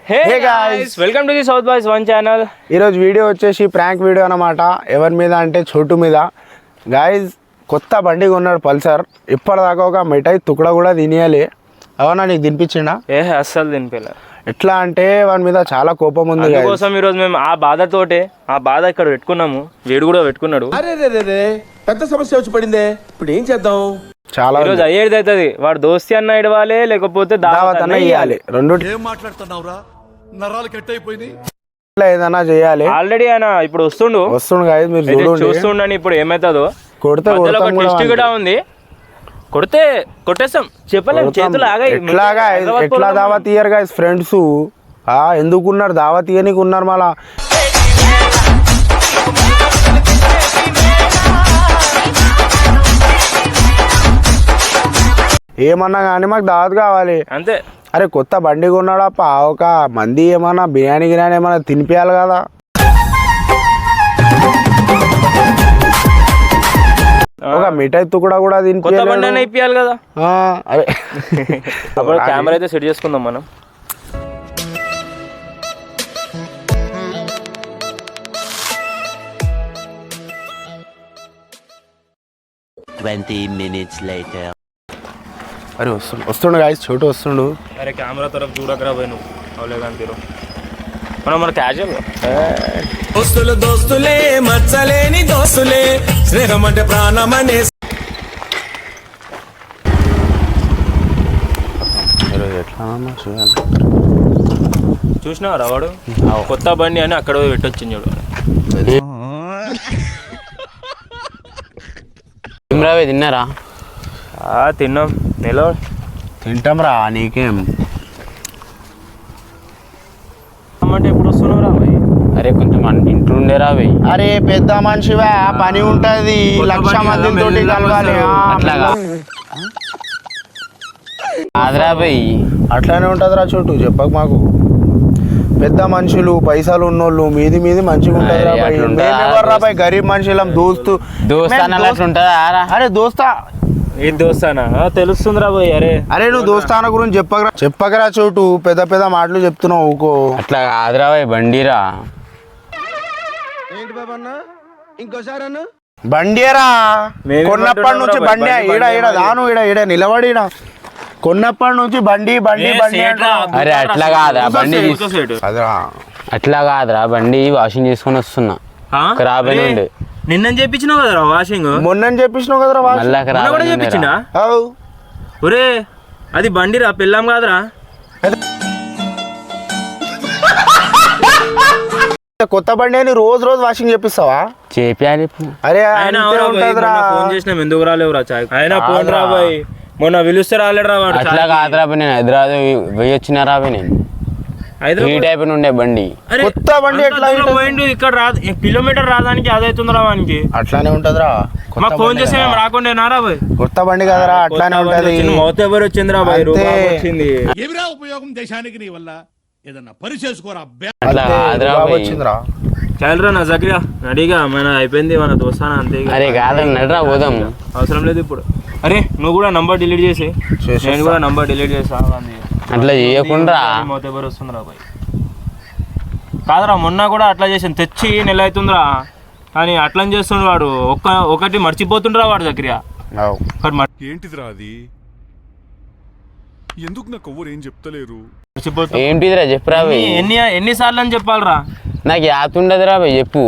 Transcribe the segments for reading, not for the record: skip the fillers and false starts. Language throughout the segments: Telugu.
Hey guys, welcome to the South Boys One channel. ఈరోజు వీడియో వచ్చేసి ప్రాంక్ వీడియో అన్నమాట. ఎవరి మీద అంటే చోటు మీద. గాయస్ కొత్త బండి కొన్నాడు పల్సర్. ఇప్పటిదాకా ఒక మిఠాయి తుకడ కూడా తినేయాలి. అవునా నీకు తినిపించిండా? అస్సలు తినిపిల్ల. ఎట్లా అంటే వాని మీద చాలా కోపం ఉంది. అందుకోసం ఈరోజు మేము ఆ బాధతోటే ఆ బాధ ఇక్కడ పెట్టుకున్నాము. వీడు కూడా పెట్టుకున్నాడు. అరే పెద్ద సమస్య వచ్చి పడిందే, ఇప్పుడు ఏం చేద్దాం? చాలా ఈరోజు అయ్యేది అవుతుంది. వాడు దోస్తి అన్న ఇడవాలి, లేకపోతే దావత్ అన్న ఇవ్వాలి. రెండు ఏం మాట్లాడుతున్నావురా? నరాలు కట్ అయిపోయింది. ఏదైనా చేయాలి. ఆల్రెడీ ఆయన ఇప్పుడు వస్తుండు గాయస్, మీరు చూస్తుండని ఇప్పుడు ఏమవుతుందో. కొడితే ట్విస్ట్ కూడా ఉంది. కొడితే కొట్టేస్తాం, చెప్పలేం. చేతులు ఎట్లా దావత్ ఇయ్యరు గాయస్ ఫ్రెండ్స్. ఎందుకున్నారు దావత్ ఇయ్యనికి ఉన్నారు. మళ్ళా ఏమన్నా కానీ మాకు దావత్ కావాలి అంతే. అరే కొత్త బండి కొన్నాడా ఒక మంది ఏమన్నా బిర్యానీ ఏమన్నా తినిపించాలి కదా. ఒక మిఠాయి తుకడా కూడా తినిపించాలి కదా. అదే అప్పుడు కెమెరా అయితే సెట్ చేసుకుందాం మనం. అరే వస్తుండు గాయస్, చోటు వస్తుండు. అరే కెమెరా తరఫు చూడకరా పోయి నువ్వు. అవలే కానీ తీరు మన క్యాజువల్ దోస్తులే మచ్చలేని దోస్తులే, స్నేహం అంటే ప్రాణమనే. చూసినారా వాడు కొత్త బండి అని అక్కడ పెట్టొచ్చింది చూడు. తిన్నారా? తిన్నాం. నిలవ తింటాం రా. నీకేం అంటే ఎప్పుడు వస్తున్నావు రా భయ్? అరే కొంచెం ఇంట్లో ఉండే రా భయ్. అరే పెద్ద మనిషివా, పని ఉంటది, లక్ష మందితో కలవాలి. అట్లాగా కాదురా భయ్, అట్లానే ఉంటదిరా చోటు. చెప్పక మాకు. పెద్ద మనుషులు పైసలు ఉన్నోళ్ళు మీది మంచిగా ఉంటది. గరీబ్ మనుషులం. దోస్తు ఉంటదా? అరే దోస్తా ఏ దోస్తానా తెలుస్తుందిరా భయ్. అరే నువ్వు దోస్తాన గురించి చెప్పకరా చోటు. పెద్ద మాటలు చెప్తున్నావు. ఊకో. అట్లా కాదురా భయ్, బండిరా. ఏంటి బాబన్న ఇంకోసారి అన్న బండిరా. కొన్నప్పటి నుంచి బండి ఈడ దాను ఈడ నిలబడి కొన్నప్పటి నుంచి బండి. అరే అట్లా కాదురా బండి, అట్లా కాదురా బండి వాషింగ్ చేసుకొని వస్తున్నా. ఖరాబ్ అయిన ఉండే. నిన్న చెప్పించినావు కదరా వాషింగ్. మొన్న చెప్పించినావు కదరా వాషింగ్ కూడా చెప్పించిందా? ఒరే అది బండిరా, పెళ్ళాం కాదురా. కొత్త బండి అని రోజు వాషింగ్ చేపిస్తావా? చేపియాలి. అరే ఫోన్ చేసినాం, ఎందుకు రాలేవురా? ఆయన ఫోన్ రా బాయ్, మొన్న పిలుస్తే రాలేడు రా వాడు. అట్లా కాదురా బాయ్, నేను హైదరాబాద్ పోయి వచ్చిన రా బాయ్. నేను హీట్ అయిపోయి ఉండే బండి. కొత్త బండి ఎట్లా పోయిండు? ఇక్కడ కిలోమీటర్ రాదానికి అదైతుంది రా వానికి. అట్లానే ఉంటదిరా. మాకు ఫోన్ చేస్తే మేము రాకుండా రా బాయ్. కొత్త బండి కదరా, అట్లానే ఉంటది. మౌత్ ఎవరు వచ్చింది రా బాయ్, వచ్చింది. ఏమిరా ఉపయోగం దేశానికి నీ వల్ల? ఏదన్నా పని చేసుకోరా. అట్లా కాదురా వచ్చిందిరా. చాలరా నా జగ్రియా రెడీగా మన అయిపోయింది మన దోస్తానా అంతే. అరే కాదు నడరా పోదాం. అవసరం లేదు ఇప్పుడు. అరే నువ్వు కూడా నంబర్ డిలీట్ చేసి, నేను కూడా నంబర్ డిలీట్ చేసా. అట్లా చేయకుండా మౌత్ ఎవరు వస్తుందిరా బాయ్. కాదురా మొన్న కూడా అట్లా చేసాను, తెచ్చి నెల అవుతుందిరా. కానీ అట్లా చేస్తుండ్రు వాడు. ఒకటి మర్చిపోతుండ్రా వాడు దగ్గర. ఏంటిదిరా అది? ఎందుకు నాకు ఎవరు ఏం చెప్తలేరు? ఏంటిదిరా చెప్పురా. ఎన్నిసార్లు అని చెప్పాలరా? నాకు యాత్ ఉండదురా భయ్, చెప్పు.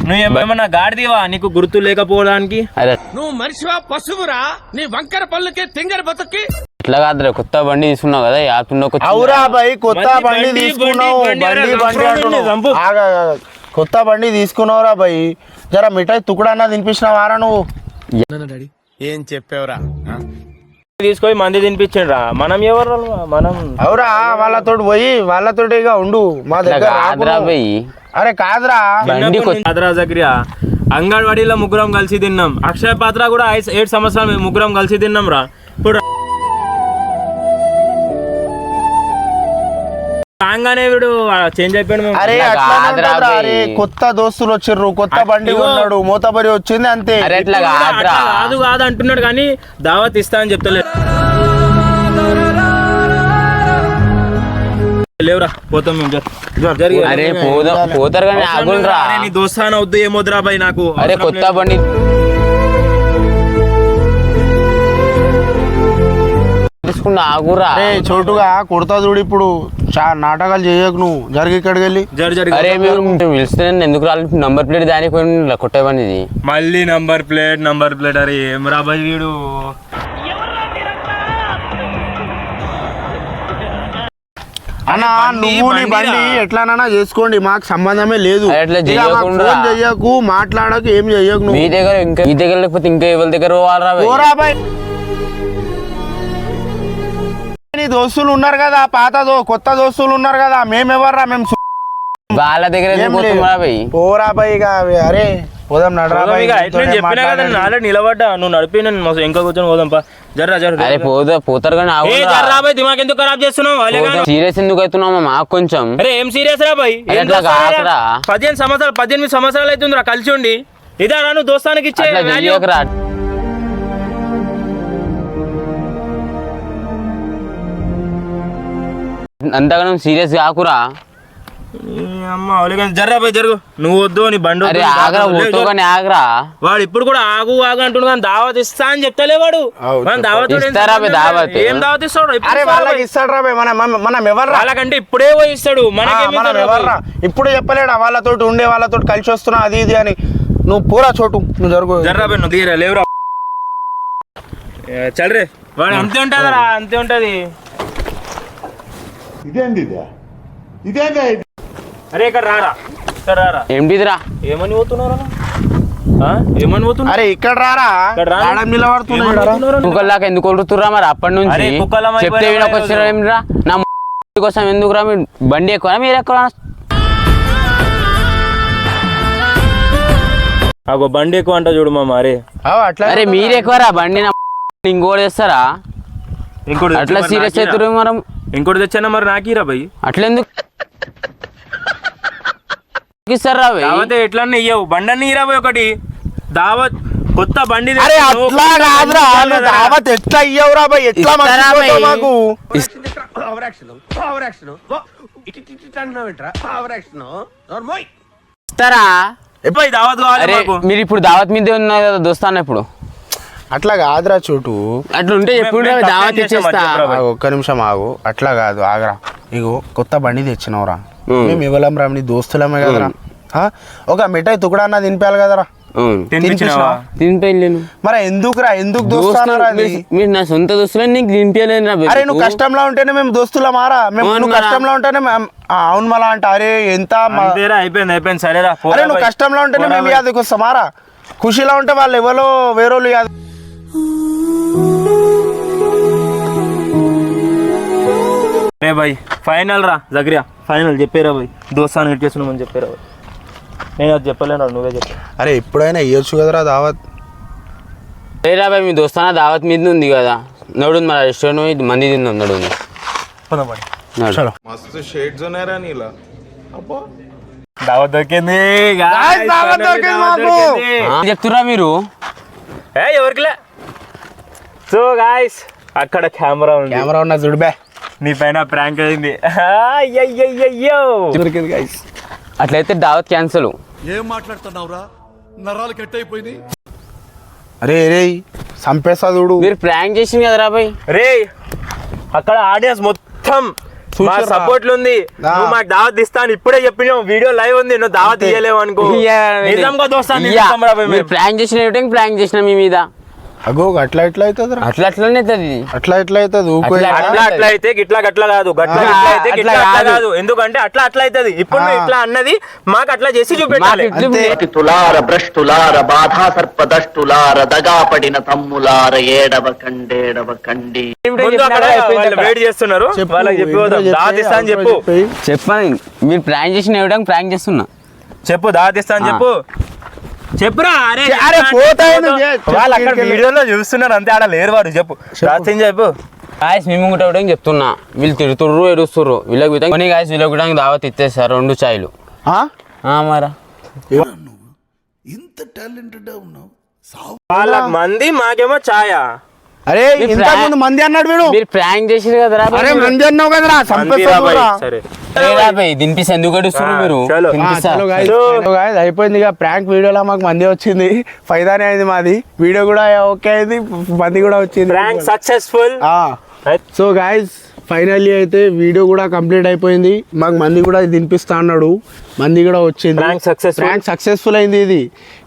నువ్వేమన్నా గాడిదివా నీకు గుర్తు లేకపోవడానికి? అరే నువ్వు మనిషివా పశువురా? నీ వంకర పళ్ళకి తింగర బతుక్కి. ఇట్లా కాదురా, కొత్త బండి తీసుకున్నావు కదా, యాత్ అవురా భయ్. కొత్త బండి తీసుకున్నావు, కొత్త బండి తీసుకున్నావురా భయ్. జరా మిఠాయి తుకుడా అన్న తినిపించినావారా నువ్వు? ఏం చెప్పావురా? తీసుకొని మంది తినిపించండిరా. మనం ఎవరు? మనం అవురా వాళ్ళతోటి పోయి వాళ్ళతోటి ఉండు. మా దగ్గర అరే కాదురా కాదురా జగ్రియా. అంగన్వాడీలో ముగ్గురం కలిసి తిన్నాం. అక్షయ పాత్ర కూడా 7 సంవత్సరాలు ముగ్గురం కలిసి తిన్నాం రా. ఇప్పుడు రాగానే వీడు చేంజ్ అయిపోయాడు. అరే కొత్త దోస్తులు వచ్చిర్రు, కొత్త బండి కొన్నాడు, మూతబరి వచ్చింది అంతే. కాదు అంటున్నాడు కానీ దావత్ ఇస్తా అని చెప్తలేదు. లేవురా పోతాం మేము అరే పోతారు కానీ ఆగుండ్రా. నీ దోస్తాన వద్దు ఏమొద్దురా బాయ్ నాకు. అరే కొత్త బండి తీసుకున్నా ఆగురా. చోటుగా కొడతా చూడు ఇప్పుడు నాటకాలు చేయకు నువ్వు జరిగి ఇక్కడికి వెళ్ళి అరే మేము పిలిస్తే ఎందుకు రాలేదు? నంబర్ ప్లేట్ దానికి పోయి కొట్టే బండి ఇది మళ్ళీ నంబర్ ప్లేట్ అరే ఏం రా బాయ్ వీడు. అన్నా నువ్వు నీ బండి ఎట్లానన్నా చేసుకోండి, మాకు సంబంధమే లేదు. అట్లా ఫోన్ చెయ్యకు, మాట్లాడకు, ఏం చెయ్యకు. మీ దగ్గర ఇంకా మీ దగ్గర లేకపోతే ఇంకా ఎవరి దగ్గర పోవాలరా? నీ దోస్తులు ఉన్నారు కదా, కొత్త దోస్తులు ఉన్నారు కదా, మేమెవర్రా? మేము వాళ్ళ దగ్గర పోరా బాయ్. ఇక అరే పోదాం నడరా బాయ్. చెప్పినా కదా నాలే నిలబడ్డా, నువ్వు నడిపి నేను ఇంకా కూర్చొని పోదాం పా. అరే పోతారు కానీ దిమాగ్ ఎందుకు ఖరాబ్ చేస్తున్నావు? సీరియస్ ఎందుకు అవుతున్నావు మాకు కొంచెం? అరే ఏం సీరియస్ రా బాయ్? 18 సంవత్సరాలు అవుతుందిరా కలిసి ఉండి. ఇదా నువ్వు దోస్తానికి ఇచ్చే అంతగానం సీరియస్ కాకురా. జర్రా బాయ్ జరుగు. నువ్వు వద్దు నీ బండి ఆగరా. వాడు ఇప్పుడు కూడా ఆగు అంటుండు కానీ దావత్ ఇస్తా అని చెప్తలే వాడు. దావత్ ఏం దావత్ ఇస్తాడు? మనం ఎవరు వాళ్ళకంటే ఇప్పుడే పోయి ఇస్తాడు. ఎవర్రా ఇప్పుడు చెప్పలేడా వాళ్ళతో ఉండే వాళ్ళతో కలిసి వస్తున్నా అది ఇది అని. నువ్వు పూరా చోటు నువ్వు జరుగు. జర్రా బాయ్ నువ్వు తీరా లేవురా. చల్రే వాడు అంతే ఉంటదరా, అంతే ఉంటది. అరే ఇక్కడ రారా, ఇక్కడ రారా. ఏంటిదిరా? ఏమని పోతున్నారా? ఏమని పోతున్నా? అరే ఇక్కడ రారా, కుక్కల్లాగా ఎందుకు కొడుతుర్రా మరి? అప్పటి నుంచి చెప్తే వినకొచ్చిరా. నా కోసం ఎందుకురా? మీరు బండి ఎక్కువ మీరు ఎక్కువ? బండి ఎక్కువ అంట చూడు మా మరి. అరే మీరు ఎక్కువరా బండి, ఇంకోటి తెస్తారా? ఇంకోటి అట్లా సీరియస్ అవుతురు. మనం ఇంకోటి తెచ్చానా మరి నాకీరా భయ్. అట్లా ఎందుకు ఇస్తారా? ఎట్లా ఇయ్యవు బండి అన్ని ఇరా భయ్. ఒకటి దావత్ కొత్త బండి ఎట్లా ఇయ్యవురా భయ్? ఎట్లా మాకు ఇస్తారా? దావత్ కావాలి. మీరు ఇప్పుడు దావత్ మీదే ఉన్నారు కదా దోస్తాను. ఇప్పుడు అట్లా కాదురా చోటు. అట్లా ఉంటే ఎప్పుడు దావత్ ఇచ్చేస్తా. ఒక్క నిమిషం ఆగు. అట్లా కాదు ఆగరా. ఇగో కొత్త బండి తెచ్చినవురా, మేము ఇవ్వలేం రా, నీ దోస్తులమే కదరా. ఒక మిఠాయి తుకడన్నా తినిపించాలి కదరా. తినిపోయలేను మరి ఎందుకురా? ఎందుకు దోస్తానరా? మీరు నా సొంత దోస్తులు నీకు తినిపించలేను. అరే నువ్వు కష్టంలో ఉంటేనే మేము దోస్తులా మారా? నువ్వు కష్టంలో ఉంటేనే అవును మళ్ళా అంట. అరే ఎంత అయిపోయింది సరేరా. అరే నువ్వు కష్టంలో ఉంటేనే మేము యాదకి వస్తాం మారా. ఖుషిలో ఉంటే వాళ్ళు ఎవరో వేరోళ్ళు యాద. రే బాయ్ ఫైనల్ రా జగ్రియా, ఫైనల్ చెప్పారా బాయ్? దోస్తాను హిట్ చేస్తున్నామని చెప్పారా బాయ్? నేను అది చెప్పలేను, నువ్వే చెప్పా. అరే ఎప్పుడైనా ఇవ్వచ్చు కదరా దావత్. రా బాయ్ మీ దోస్తానా దావత్ మీద ఉంది కదా, నడు మన రెస్టారెంట్ మంది తిందాం. నడు మస్తు షేడ్స్ ఉన్నాయరా నీలా. అబ్బా దావత్ దొరికింది. చెప్తురా మీరు? ఎవరికిలే. సో గాయ్స్ అక్కడ కెమెరా ఉన్నా చూడుబే. నీ పైన ప్రాంక్ అయింది. అట్లయితే దావత్ క్యాన్సల్. ఏం మాట్లాడుతున్నావురా? నరాలు కట్ అయిపోయింది. అరే రే సంపేస్తా చూడు. మీరు ప్రాంక్ చేసింది కదా రా బాయ్. రే అక్కడ ఆడియన్స్ మొత్తం సపోర్ట్ ఉంది. నువ్వు మాకు దావత్ ఇస్తాను ఇప్పుడే చెప్పినావు, వీడియో లైవ్ ఉంది. నువ్వు దావత్ ఇయ్యలేవు అనుకో. ప్రాంక్ చేసిన ప్రాంక్ చేసిన మీ మీద. అగో అట్లా ఎట్లా అవుతుంది? అట్లా అట్లనే అవుతుంది. అట్లా ఎట్లా అవుతుంది? అట్లా అయితే గిట్లా గట్లా కాదు, గట్లా అయితే గిట్లా కాదు. ఎందుకంటే అట్లా అవుతుంది. ఇప్పుడు ఇట్లా అన్నది మాకు అట్లా చేసి చూపెట్టాలి. తులార భ్రష్టులార బాధా సర్పదష్టులార దగా పడిన తమ్ములార ఏడవ కండి. వెయిట్ చేస్తున్నారు, వాళ్ళకి చెప్పి దావత్ ఇస్తా అని చెప్పు. చెప్పండి మీరు ప్రాంక్ చేసిన ఇవ్వడానికి ప్రాంక్ చేస్తున్నా. చెప్పు దావత్ ఇస్తా అని చెప్పు. చెప్పురా. వాళ్ళు అక్కడ వీడియోలో చూస్తున్నారు అంతే, ఆడ లేరు వాడు. చెప్పు చెప్పు. గాయస్ మేము కూడా చెప్తున్నా, వీళ్ళు తిడుతుర్రు ఏడుస్తుర్రు. వీళ్ళకి గాయస్ వీళ్ళకి కూడా దావత్ ఇచ్చేస్తారు 2 చాయ్లు. మరా ఇంత టాలెంటెడ్ ఉన్నావు. వాళ్ళకి మంది మాకేమో ఛాయా. అరే ఇంతకుముందు మంది అన్నాడు వీడు. మీరు ప్రాంక్ చేసిరు కదరా. అరే మంది అన్నావు కదరా. సరే దినిపిస్తే ఎందుకు గడుస్తున్నారు మీరు చలో. తినిపిస్తా. చలో guys, అయిపోయింది ఇక ప్రాంక్ వీడియోలో మాకు మంది వచ్చింది ఫైదానే అయింది మాది వీడియో కూడా ఓకే అయింది మంది కూడా వచ్చింది prank successful. So guys finally అయితే వీడియో కూడా కంప్లీట్ అయిపోయింది మాకు మంది కూడా తినిపిస్తా అన్నాడు మంది కూడా వచ్చింది Prank successful. ప్రాంక్ సక్సెస్ఫుల్ అయింది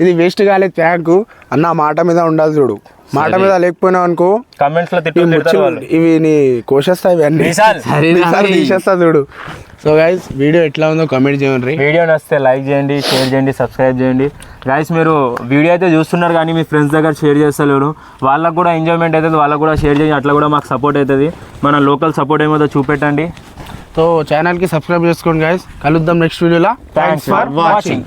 ఇది వేస్ట్ కాలేదు ప్రాంక్ అన్న మాట మీద ఉండాలి చూడు మాట మీద లేకపోయినావు అనుకో కమెంట్స్ లో ఈ తిట్టు ముచ్చులు ఇవి నీ కోసేస్తాయి ఇవన్నీ ఈసారి తీసేస్తా చూడు సో గైస్ వీడియో ఎట్లా ఉందో కామెంట్ చేయండి వీడియో నచ్చితే లైక్ చేయండి, షేర్ చేయండి, సబ్స్క్రైబ్ చేయండి. గైస్ మీరు వీడియో అయితే చూస్తున్నారు కానీ మీ ఫ్రెండ్స్ దగ్గర షేర్ చేస్తలేరు, వాళ్ళకు కూడా ఎంజాయ్మెంట్ అవుతుంది, వాళ్ళకు కూడా షేర్ చేయండి, అట్లా కూడా మాకు సపోర్ట్ అవుతుంది. మన లోకల్ సపోర్ట్ ఏమో చూపెట్టండి. సో ఛానల్కి సబ్స్క్రైబ్ చేసుకోండి గైస్ కలుద్దాం నెక్స్ట్ వీడియోలో థ్యాంక్స్ ఫర్ వాచింగ్.